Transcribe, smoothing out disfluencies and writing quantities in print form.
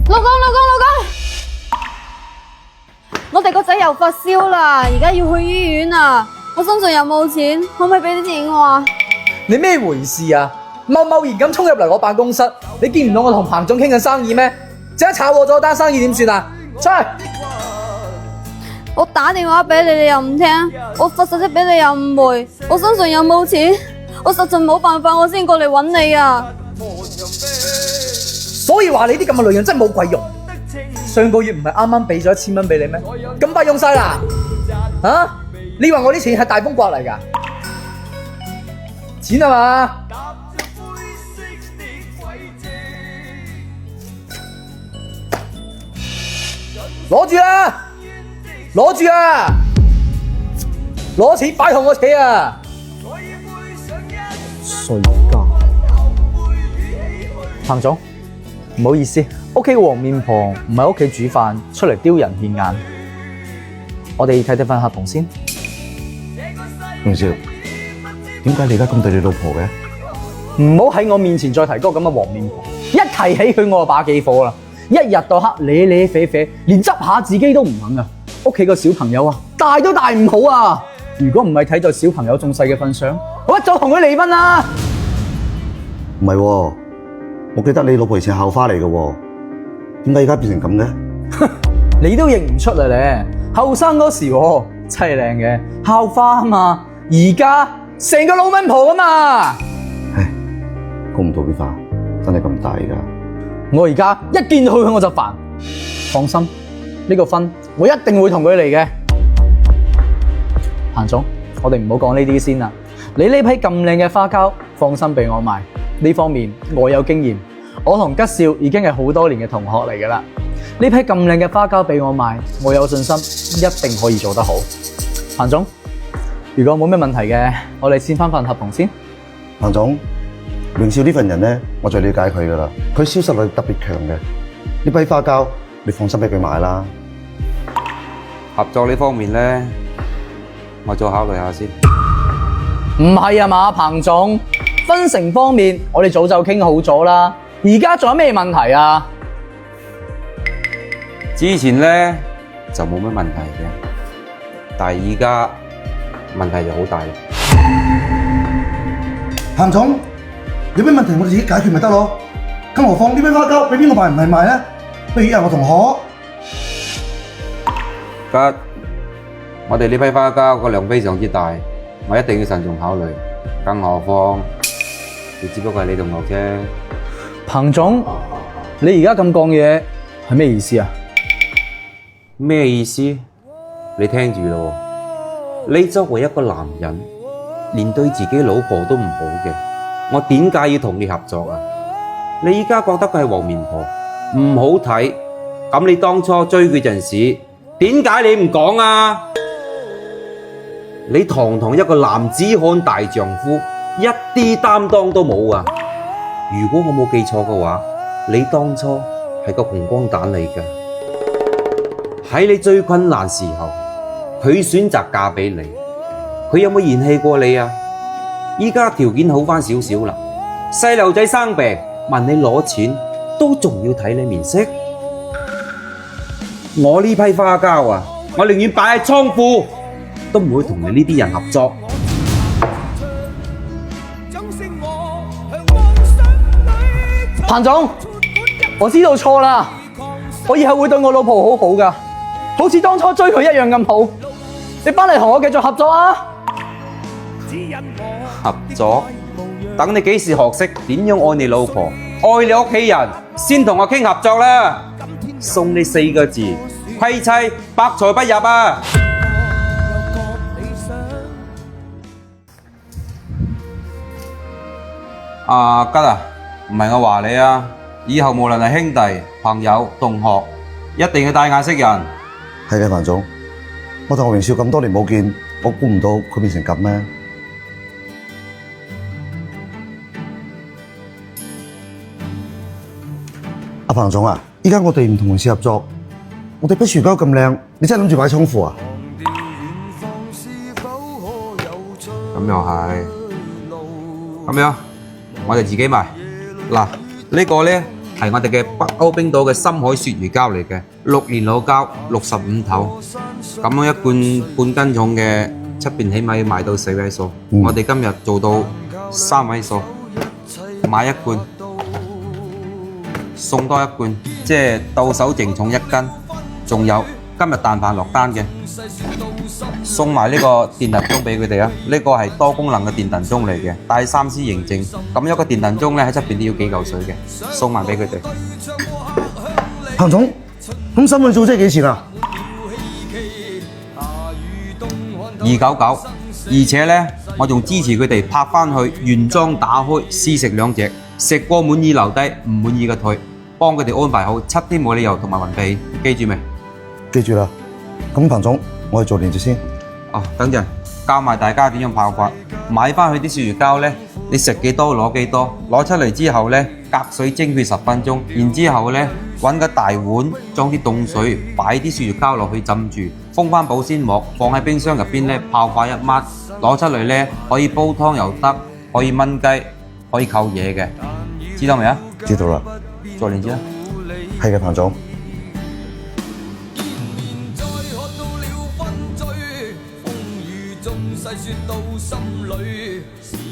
老公，我哋個仔又發燒啦，而家要去醫院啊！我身上又冇錢，可唔可以俾啲錢我啊？你咩回事啊？貿然咁衝入嚟我辦公室，你見唔到我同彭總傾緊生意咩？即刻炒我咗單生意點算啊？出去！我打電話俾你，你又唔聽；我發信息俾你又唔回，我身上又冇錢，我實在冇辦法，我先過嚟揾你啊！所以話你啲咁嘅女人真係冇鬼用。上個月唔係啱啱俾咗1000蚊俾你咩？咁快用晒啦？啊？你以為我啲錢係大風刮嚟㗎？錢啊嘛？攞住啦！攞住啊！攞錢擺同我扯啊！衰家！彭總，唔好意思，屋企個黃面婆唔喺屋企煮飯，出嚟丟人現眼。我哋睇睇份合同先。榮少，點解你而家咁對你老婆嘅？唔好喺我面前再提嗰個咁嘅黃面婆，一提起佢我就把幾火啦！一日到黑咧咧啡啡，連執下自己都唔肯啊！屋企個小朋友啊，大都大唔好啊！如果唔係睇在小朋友仲細嘅份上，我一早同佢離婚啦！唔係喎，我記得你老婆以前係校花嚟嘅喎，點解而家變成咁嘅？你都認唔出嚟咧？後生嗰時真係靚嘅校花啊嘛，而家成個老蚊婆啊嘛！唉，估唔到變化真係咁大㗎。我而家一見到佢我就煩。放心，呢個婚我一定會同佢嚟嘅。彭總，我哋唔好講呢啲先啦。你呢批咁靚嘅花膠，放心俾我賣。呢方面我有經驗，我同吉少已經係好多年嘅同學嚟㗎啦。呢批咁靚嘅花膠俾我賣，我有信心一定可以做得好。彭總，如果冇咩問題嘅，我哋先翻份合同先。彭總，榮少呢份人呢，我最了解佢㗎啦，佢銷售力特別強嘅。呢批花膠，你放心俾佢買啦。合作呢方面呢，我再考慮下先。唔係啊嘛，彭總，分成方面我哋早就傾好咗啦，而家仲有咩問題啊？之前呢就冇乜問題嘅，但係而家問題就好大。彭總，有咩問題我哋自己解決咪得咯？更何況呢批花膠俾邊個賣唔係賣呢？不如係我同學。吉，我哋呢批花膠個量非常之大，我一定要慎重考慮。更何況，你只不過係你同學啫。彭總，你而家咁講嘢係咩意思啊？咩意思？你聽住咯，你作為一個男人，連對自己老婆都唔好嘅，我點解要同你合作啊？你而家覺得佢係黃面婆，唔好睇，咁你當初追佢陣時，點解你唔講啊？你堂堂一個男子漢大丈夫，一啲擔當都冇啊！如果我冇記錯嘅話，你當初係個窮光蛋嚟㗎。喺你最困難時候，佢選擇嫁俾你，佢有冇嫌棄過你啊？依家條件好返少少啦，細路仔生病問你攞錢，都仲要睇你面色。我呢批花膠啊，我寧願擺喺倉庫，都唔會同你呢啲人合作。彭總，我知道錯啦，我以後會對我老婆好好㗎，好似當初追佢一樣咁好。你返嚟同我繼續合作啊！合作？等你幾時學識點樣愛你老婆、愛你屋企人，先同我傾合作啦！送你4個字：虧妻百財不入啊！阿吉啊，唔係我話你啊，以後無論係兄弟、朋友、同學，一定要帶眼識人。係嘅，彭總，我同榮少咁多年冇見，我估唔到佢變成咁咩？阿彭總啊，依家我哋唔同榮少合作，我哋批樹膠咁靚，你真係諗住擺倉庫啊？咁又係，咁樣我哋自己賣。嗱，呢個咧係我哋嘅北歐冰島嘅深海鱈魚膠嚟嘅，6年老膠，65頭，咁樣一罐半斤重嘅，出邊起碼要賣到4位數，我哋今日做到3位數，買一罐送多一罐，即係到手淨重1斤，仲有今日但凡落單嘅，送埋呢個電燉盅俾佢哋啊！呢個係多功能嘅電燉盅嚟嘅，帶3C 認證。咁一個電燉盅咧喺出邊都要幾嚿水嘅，送埋俾佢哋。彭總，咁新去做即係幾錢啊？299，而且咧我仲支持佢哋拍翻去原裝打開試食2隻，食過滿意留低，唔滿意嘅退，幫佢哋安排好7天冇理由同埋運費，記住未？記住啦。咁彭總，我去做連接先。哦，等陣教埋大家點樣泡法。買翻去啲鱈魚膠咧，你食幾多攞幾多，攞出嚟之後咧，隔水蒸佢10分鐘，然之後咧揾個大碗裝啲凍水，擺啲鱈魚膠落去浸住，封翻保鮮膜，放喺冰箱入邊咧泡快1晚，攞出嚟咧可以煲湯又得，可以燜雞，可以扣嘢嘅，知道未啊？知道啦。做連接啦。係嘅，彭總。細說到心裏。